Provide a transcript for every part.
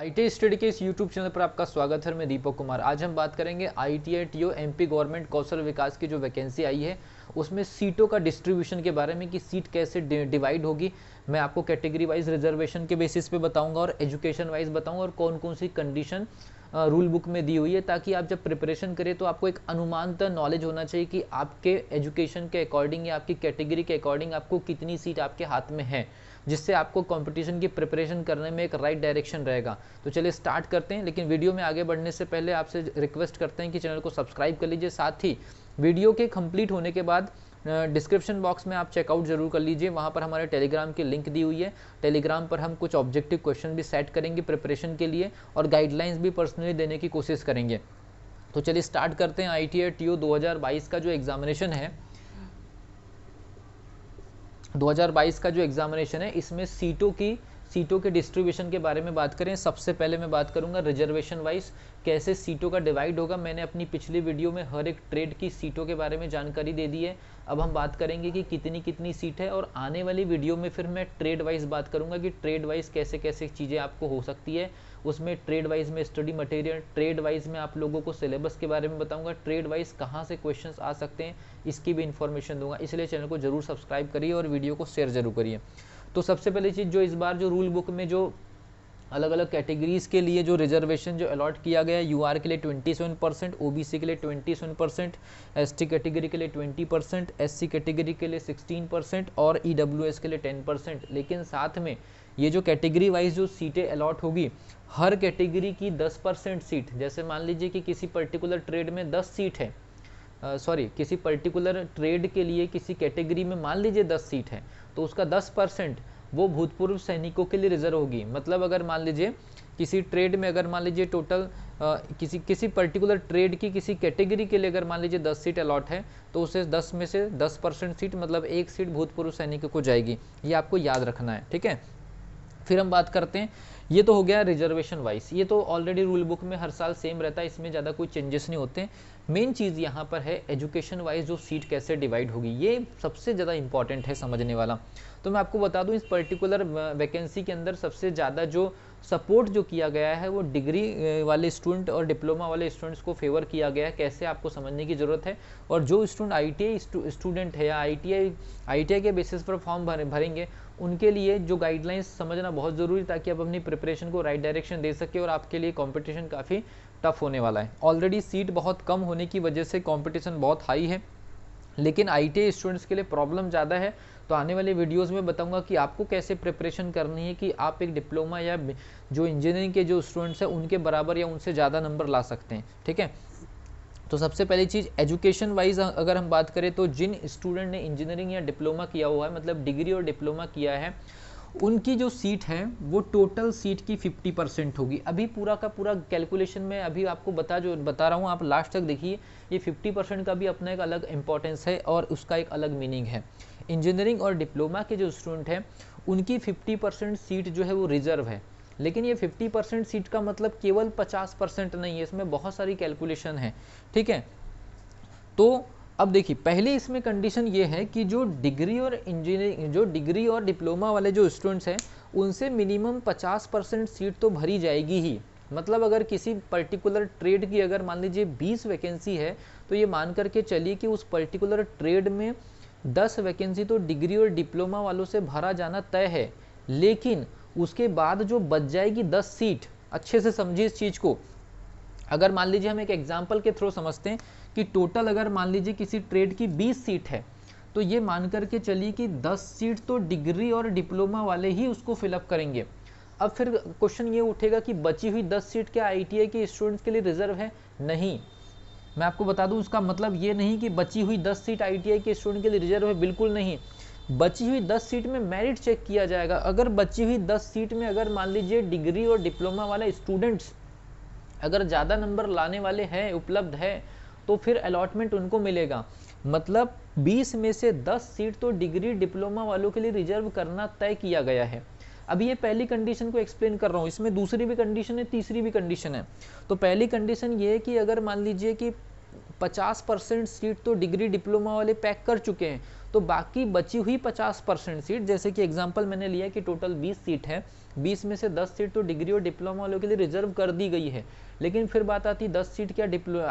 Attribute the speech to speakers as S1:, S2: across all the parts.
S1: IT study के इस YouTube channel पर आपका स्वागत है। मैं दीपक कुमार। आज हम बात करेंगे आईटीआई टीओ एमपी गवर्नमेंट कौशल विकास की जो वैकेंसी आई है उसमें सीटों का डिस्ट्रीब्यूशन के बारे में कि सीट कैसे डिवाइड होगी। मैं आपको कैटेगरी वाइज रिजर्वेशन के बेसिस पे बताऊंगा और एजुकेशन वाइज बताऊंगा और कौन कौन सी कंडीशन रूल बुक में दी हुई है, ताकि आप जब प्रिपरेशन करें तो आपको एक अनुमानतः नॉलेज होना चाहिए कि आपके एजुकेशन के अकॉर्डिंग या आपकी कैटेगरी के अकॉर्डिंग आपको कितनी सीट आपके हाथ में है, जिससे आपको कंपटीशन की प्रिपरेशन करने में एक राइट डायरेक्शन रहेगा। तो चलिए स्टार्ट करते हैं, लेकिन वीडियो में आगे बढ़ने से पहले आपसे रिक्वेस्ट करते हैं कि चैनल को सब्सक्राइब कर लीजिए। साथ ही वीडियो के कंप्लीट होने के बाद डिस्क्रिप्शन बॉक्स में आप चेकआउट जरूर कर लीजिए, वहाँ पर हमारे टेलीग्राम की लिंक दी हुई है। टेलीग्राम पर हम कुछ ऑब्जेक्टिव क्वेश्चन भी सेट करेंगे प्रिपरेशन के लिए और गाइडलाइंस भी पर्सनली देने की कोशिश करेंगे। तो चलिए स्टार्ट करते हैं। आईटीआई टीओ 2022 का जो एग्जामिनेशन है 2022 का जो एग्जामिनेशन है इसमें सीटों के डिस्ट्रीब्यूशन के बारे में बात करें। सबसे पहले मैं बात करूंगा रिजर्वेशन वाइज कैसे सीटों का डिवाइड होगा। मैंने अपनी पिछली वीडियो में हर एक ट्रेड की सीटों के बारे में जानकारी दे दी है। अब हम बात करेंगे कि कितनी कितनी सीट है, और आने वाली वीडियो में फिर मैं ट्रेड वाइज बात करूंगा कि ट्रेड वाइज कैसे कैसे चीज़ें आपको हो सकती है। उसमें ट्रेड वाइज में स्टडी मटेरियल, ट्रेड वाइज में आप लोगों को सिलेबस के बारे में बताऊंगा, ट्रेड वाइज कहाँ से क्वेश्चंस आ सकते हैं इसकी भी इन्फॉर्मेशन दूंगा। इसलिए चैनल को जरूर सब्सक्राइब करिए और वीडियो को शेयर जरूर करिए। तो सबसे पहली चीज़ जो इस बार जो रूल बुक में जो अलग अलग कैटेगरीज के लिए जो रिजर्वेशन जो अलॉट किया गया है, यूआर के लिए 27%, ओबीसी के लिए 27%, एसटी कैटेगरी के लिए 20%, एससी कैटेगरी के लिए 16% और ईडब्ल्यूएस के लिए 10%। लेकिन साथ में ये जो कैटेगरी वाइज जो सीटें अलॉट होगी, हर कैटेगरी की 10% सीट, जैसे मान लीजिए कि किसी पर्टिकुलर ट्रेड में 10 सीट है, किसी पर्टिकुलर ट्रेड के लिए किसी कैटेगरी में मान लीजिए 10 सीट है, तो उसका 10% वो भूतपूर्व सैनिकों के लिए रिजर्व होगी। मतलब अगर मान लीजिए किसी ट्रेड में अगर मान लीजिए टोटल किसी पर्टिकुलर ट्रेड की किसी कैटेगरी के लिए अगर मान लीजिए 10 सीट अलॉट है, तो उसे 10 में से 10% सीट मतलब एक सीट भूतपूर्व सैनिकों को जाएगी। ये आपको याद रखना है, ठीक है। फिर हम बात करते हैं, ये तो हो गया रिजर्वेशन वाइज, ये तो ऑलरेडी रूल बुक में हर साल सेम रहता है, इसमें ज़्यादा कोई चेंजेस नहीं होते। मेन चीज़ यहाँ पर है एजुकेशन वाइज जो सीट कैसे डिवाइड होगी, ये सबसे ज़्यादा इंपॉर्टेंट है समझने वाला। तो मैं आपको बता दूं इस पर्टिकुलर वैकेंसी के अंदर सबसे ज़्यादा जो सपोर्ट जो किया गया है वो डिग्री वाले स्टूडेंट और डिप्लोमा वाले स्टूडेंट्स को फेवर किया गया है। कैसे आपको समझने की ज़रूरत है। और जो स्टूडेंट आईटीआई स्टूडेंट है या आईटीआई के बेसिस पर फॉर्म भरेंगे, उनके लिए जो गाइडलाइंस समझना बहुत ज़रूरी है, ताकि आप अपनी प्रिपरेशन को राइट डायरेक्शन दे सके। और आपके लिए कंपटीशन काफ़ी टफ होने वाला है। ऑलरेडी सीट बहुत कम होने की वजह से कंपटीशन बहुत हाई है, लेकिन आईटीआई स्टूडेंट्स के लिए प्रॉब्लम ज़्यादा है। तो आने वाले वीडियोस में बताऊंगा कि आपको कैसे प्रिपरेशन करनी है कि आप एक डिप्लोमा या जो इंजीनियरिंग के जो स्टूडेंट्स हैं उनके बराबर या उनसे ज़्यादा नंबर ला सकते हैं, ठीक है। तो सबसे पहली चीज़ एजुकेशन वाइज अगर हम बात करें तो जिन स्टूडेंट ने इंजीनियरिंग या डिप्लोमा किया हुआ है, मतलब डिग्री और डिप्लोमा किया है, उनकी जो सीट है वो टोटल सीट की 50% होगी। अभी पूरा का पूरा कैलकुलेशन में अभी आपको बता रहा हूँ, आप लास्ट तक देखिए। ये 50% का भी अपना एक अलग इंपॉर्टेंस है और उसका एक अलग मीनिंग है। इंजीनियरिंग और डिप्लोमा के जो स्टूडेंट हैं उनकी 50% सीट जो है वो रिजर्व है। लेकिन ये 50% सीट का मतलब केवल 50% नहीं है, इसमें बहुत सारी कैलकुलेशन है, ठीक है। तो अब देखिए, पहले इसमें कंडीशन ये है कि जो डिग्री और इंजीनियरिंग, जो डिग्री और डिप्लोमा वाले जो स्टूडेंट्स हैं उनसे मिनिमम 50% सीट तो भरी जाएगी ही। मतलब अगर किसी पर्टिकुलर ट्रेड की अगर मान लीजिए 20 वैकेंसी है, तो ये मान करके चलिए कि उस पर्टिकुलर ट्रेड में 10 वैकेंसी तो डिग्री और डिप्लोमा वालों से भरा जाना तय है। लेकिन उसके बाद जो बच जाएगी 10 सीट, अच्छे से समझिए इस चीज़ को। अगर मान लीजिए हम एक एग्जाम्पल के थ्रू समझते हैं कि टोटल अगर मान लीजिए किसी ट्रेड की 20 सीट है, तो ये मान करके चलिए कि 10 सीट तो डिग्री और डिप्लोमा वाले ही उसको फिलअप करेंगे। अब फिर क्वेश्चन ये उठेगा कि बची हुई 10 सीट क्या आईटीआई के स्टूडेंट्स के लिए रिजर्व है? नहीं, मैं आपको बता दूं उसका मतलब ये नहीं कि बची हुई 10 सीट आईटीआई के स्टूडेंट के लिए रिजर्व है, बिल्कुल नहीं। बची हुई 10 सीट में मेरिट चेक किया जाएगा। अगर बची हुई 10 सीट में अगर मान लीजिए डिग्री और डिप्लोमा वाले स्टूडेंट्स अगर ज़्यादा नंबर लाने वाले हैं, उपलब्ध है, तो फिर अलॉटमेंट उनको मिलेगा। मतलब 20 में से 10 सीट तो डिग्री डिप्लोमा वालों के लिए रिजर्व करना तय किया गया है। अभी ये पहली कंडीशन को एक्सप्लेन कर रहा हूँ, इसमें दूसरी भी कंडीशन है, तीसरी भी कंडीशन है। तो पहली कंडीशन ये है कि अगर मान लीजिए कि 50% सीट तो डिग्री डिप्लोमा वाले पैक कर चुके हैं, तो बाकी बची हुई 50% सीट, जैसे कि एग्जांपल मैंने लिया कि टोटल 20 सीट है, 20 में से 10 सीट तो डिग्री और डिप्लोमा वालों के लिए रिजर्व कर दी गई है। लेकिन फिर बात आती है 10 सीट क्या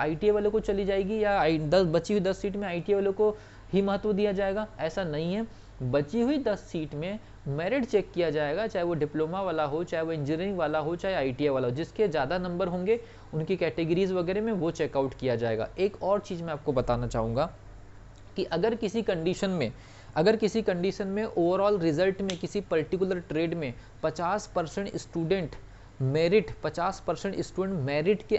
S1: ITA वालों को चली जाएगी या 10 बची हुई 10 सीट में ITA वालों को ही महत्व दिया जाएगा? ऐसा नहीं है। बची हुई 10 सीट में मेरिट चेक किया जाएगा, चाहे वो डिप्लोमा वाला हो, चाहे वो इंजीनियरिंग वाला हो, चाहे ITA वाला हो। जिसके ज़्यादा नंबर होंगे उनकी कैटेगरीज वगैरह में वो चेकआउट किया जाएगा। एक और चीज़ मैं आपको बताना चाहूँगा कि अगर किसी कंडीशन में ओवरऑल रिजल्ट में किसी पर्टिकुलर ट्रेड में 50% स्टूडेंट मेरिट 50% स्टूडेंट मेरिट के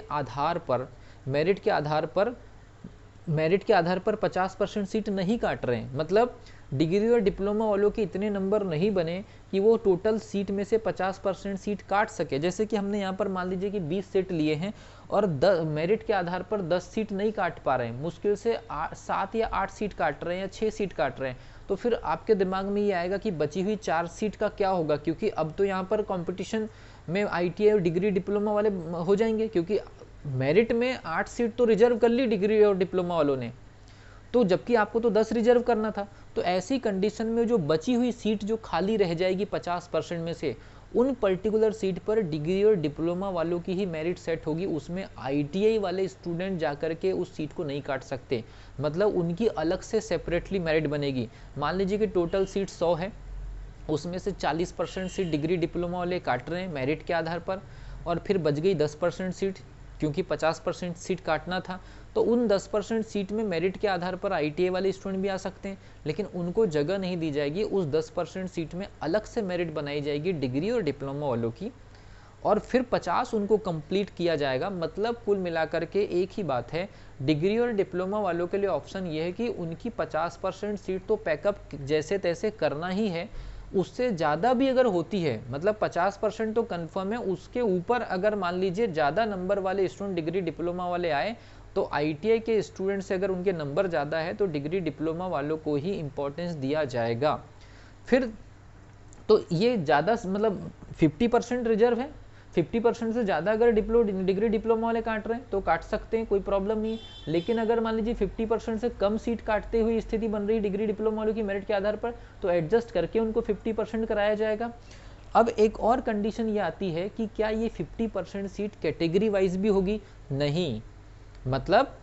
S1: आधार पर 50% सीट नहीं काट रहे हैं, मतलब डिग्री और डिप्लोमा वालों के इतने नंबर नहीं बने कि वो टोटल सीट में से 50% सीट काट सके। जैसे कि हमने यहाँ पर मान लीजिए कि 20 सीट लिए हैं और मेरिट के आधार पर 10 सीट नहीं काट पा रहे हैं, मुश्किल से 7 या 8 सीट काट रहे हैं या 6 सीट काट रहे हैं, तो फिर आपके दिमाग में ये आएगा कि बची हुई 4 सीट का क्या होगा, क्योंकि अब तो यहाँ पर कंपटीशन में ITA और डिग्री डिप्लोमा वाले हो जाएंगे, क्योंकि मेरिट में 8 सीट तो रिजर्व कर ली डिग्री और डिप्लोमा वालों ने, तो जबकि आपको तो 10 रिजर्व करना था। तो ऐसी कंडीशन में जो बची हुई सीट जो खाली रह जाएगी 50% में से, उन पर्टिकुलर सीट पर डिग्री और डिप्लोमा वालों की ही मेरिट सेट होगी, उसमें ITA वाले स्टूडेंट जाकर के उस सीट को नहीं काट सकते, मतलब उनकी अलग से सेपरेटली मेरिट बनेगी। मान लीजिए कि टोटल सीट 100 है, उसमें से 40% सीट डिग्री डिप्लोमा वाले काट रहे हैं मेरिट के आधार पर, और फिर बच गई 10% सीट, क्योंकि 50% सीट काटना था, तो उन 10% सीट में मेरिट के आधार पर ITA वाले स्टूडेंट भी आ सकते हैं, लेकिन उनको जगह नहीं दी जाएगी। उस 10% सीट में अलग से मेरिट बनाई जाएगी डिग्री और डिप्लोमा वालों की, और फिर 50 उनको कंप्लीट किया जाएगा। मतलब कुल मिलाकर के एक ही बात है, डिग्री और डिप्लोमा वालों के लिए ऑप्शन ये है कि उनकी 50% सीट तो पैकअप जैसे तैसे करना ही है, उससे ज़्यादा भी अगर होती है, मतलब 50% तो कंफर्म है, उसके ऊपर अगर मान लीजिए ज़्यादा नंबर वाले स्टूडेंट डिग्री डिप्लोमा वाले आए, तो ITA के स्टूडेंट से अगर उनके नंबर ज़्यादा है तो डिग्री डिप्लोमा वालों को ही इम्पोर्टेंस दिया जाएगा। फिर तो ये ज़्यादा मतलब 50% रिजर्व है, 50% से ज़्यादा अगर डिग्री डिप्लोमा वाले काट रहे हैं तो काट सकते हैं, कोई प्रॉब्लम नहीं है। लेकिन अगर मान लीजिए 50% से कम सीट काटते हुए स्थिति बन रही डिग्री डिप्लोमा वालों की मेरिट के आधार पर, तो एडजस्ट करके उनको 50% कराया जाएगा। अब एक और कंडीशन ये आती है कि क्या ये 50% सीट कैटेगरी वाइज भी होगी? नहीं, मतलब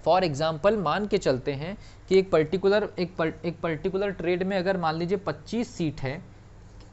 S1: फॉर एग्जाम्पल मान के चलते हैं कि एक पर्टिकुलर ट्रेड में अगर मान लीजिए 25 सीट है,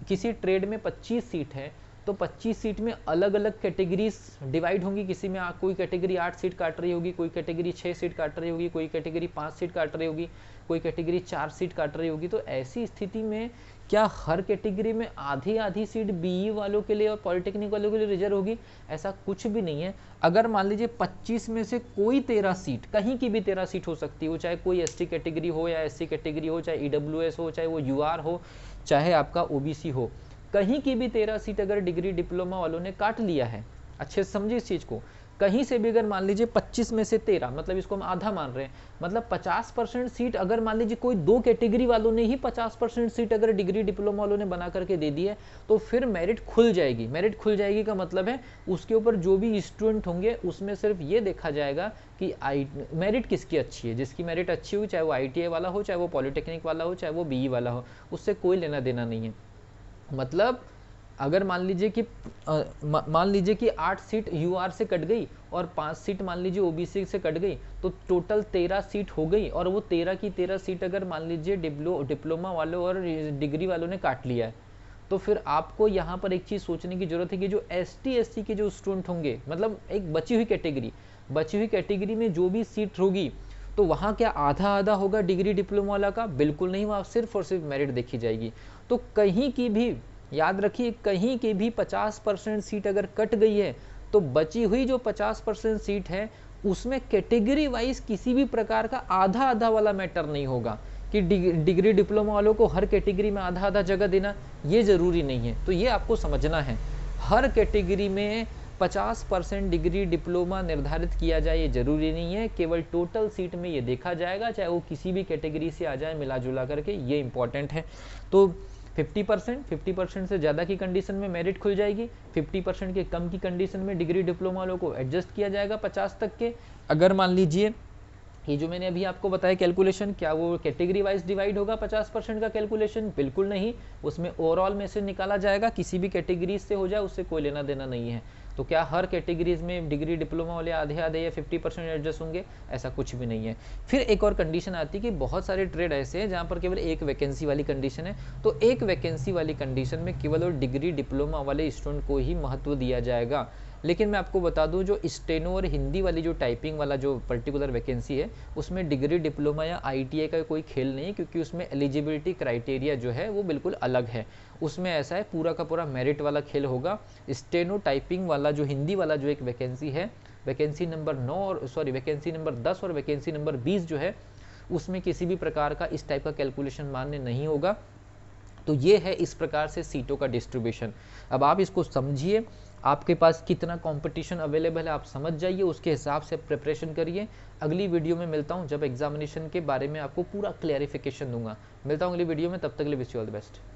S1: किसी ट्रेड में 25 सीट है, तो 25 सीट में अलग अलग कैटेगरीज डिवाइड होंगी। किसी में कोई कैटेगरी 8 सीट काट रही होगी, कोई कैटेगरी 6 सीट काट रही होगी, कोई कैटेगरी 5 सीट काट रही होगी, कोई कैटेगरी 4 सीट काट रही होगी। तो ऐसी स्थिति में क्या हर कैटेगरी में आधी आधी सीट BE वालों के लिए और पॉलिटेक्निक वालों के लिए रिजर्व होगी? ऐसा कुछ भी नहीं है। अगर मान लीजिए 25 में से कोई 13 सीट, कहीं की भी 13 सीट हो सकती हो, चाहे कोई ST कैटेगरी हो या SC कैटेगरी हो, चाहे EWS हो, चाहे वो UR हो, चाहे आपका OBC हो, कहीं की भी 13 सीट अगर डिग्री डिप्लोमा वालों ने काट लिया है, अच्छे से समझिए इस चीज़ को, कहीं से भी अगर मान लीजिए 25 में से 13, मतलब इसको हम आधा मान रहे हैं, मतलब 50% सीट अगर मान लीजिए कोई 2 कैटेगरी वालों ने ही 50% सीट अगर डिग्री डिप्लोमा वालों ने बना करके दे दी है, तो फिर मेरिट खुल जाएगी। मेरिट खुल जाएगी का मतलब है उसके ऊपर जो भी स्टूडेंट होंगे उसमें सिर्फ ये देखा जाएगा कि मेरिट किसकी अच्छी है। जिसकी मेरिट अच्छी हुई, चाहे वो ITA वाला हो, चाहे वो पॉलिटेक्निक वाला हो, चाहे वो BE वाला हो, उससे कोई लेना देना नहीं है। मतलब अगर मान लीजिए कि 8 सीट UR से कट गई और 5 सीट मान लीजिए OBC से कट गई, तो टोटल 13 सीट हो गई, और वो 13 की 13 सीट अगर मान लीजिए डिप्लोमा वालों और डिग्री वालों ने काट लिया है, तो फिर आपको यहाँ पर एक चीज़ सोचने की जरूरत है कि जो ST SC के जो स्टूडेंट होंगे, मतलब एक बची हुई कैटेगरी में जो भी सीट होगी, तो वहाँ क्या आधा आधा होगा डिग्री डिप्लोमा वाला का? बिल्कुल नहीं, वहाँ सिर्फ और सिर्फ मेरिट देखी जाएगी। तो कहीं की भी, याद रखिए, कहीं की भी 50% सीट अगर कट गई है, तो बची हुई जो 50% सीट है उसमें कैटेगरी वाइज किसी भी प्रकार का आधा आधा वाला मैटर नहीं होगा कि डिग्री डिप्लोमा वालों को हर कैटेगरी में आधा आधा जगह देना, ये जरूरी नहीं है। तो ये आपको समझना है, हर कैटेगरी में 50% डिग्री डिप्लोमा निर्धारित किया जाए ये जरूरी नहीं है, केवल टोटल सीट में ये देखा जाएगा, चाहे वो किसी भी कैटेगरी से आ जाए मिला जुला करके, ये इंपॉर्टेंट है। तो 50% से ज़्यादा की कंडीशन में मेरिट खुल जाएगी, 50% के कम की कंडीशन में डिग्री डिप्लोमा वालों को एडजस्ट किया जाएगा 50 तक के। अगर मान लीजिए ये जो मैंने अभी आपको बताया कैलकुलेशन, क्या वो कैटेगरी वाइज डिवाइड होगा 50% का कैलकुलेशन? बिल्कुल नहीं, उसमें ओवरऑल में से निकाला जाएगा, किसी भी कैटेगरीज से हो जाए उससे कोई लेना देना नहीं है। तो क्या हर कैटेगरीज में डिग्री डिप्लोमा वाले आधे आधे या 50% एडजस्ट होंगे? ऐसा कुछ भी नहीं है। फिर एक और कंडीशन आती है कि बहुत सारे ट्रेड ऐसे हैं जहाँ पर केवल एक वैकेंसी वाली कंडीशन है, तो एक वैकेंसी वाली कंडीशन में केवल और डिग्री डिप्लोमा वाले स्टूडेंट को ही महत्व दिया जाएगा। लेकिन मैं आपको बता दूं, जो स्टेनो और हिंदी वाली जो टाइपिंग वाला जो पर्टिकुलर वैकेंसी है, उसमें डिग्री डिप्लोमा या आईटीआई का कोई खेल नहीं है, क्योंकि उसमें एलिजिबिलिटी क्राइटेरिया जो है वो बिल्कुल अलग है। उसमें ऐसा है, पूरा का पूरा मेरिट वाला खेल होगा। स्टेनो टाइपिंग वाला जो हिंदी वाला जो एक वैकेंसी है, वैकेंसी नंबर 9 और वैकेंसी नंबर 10 और वैकेंसी नंबर 20 जो है, उसमें किसी भी प्रकार का इस टाइप का कैलकुलेशन मान्य नहीं होगा। तो ये है इस प्रकार से सीटों का डिस्ट्रीब्यूशन। अब आप इसको समझिए, आपके पास कितना कंपटीशन अवेलेबल है आप समझ जाइए, उसके हिसाब से प्रिपरेशन करिए। अगली वीडियो में मिलता हूं, जब एग्जामिनेशन के बारे में आपको पूरा क्लैरिफिकेशन दूंगा। मिलता हूं अगली वीडियो में, तब तक के लिए wish you all the best.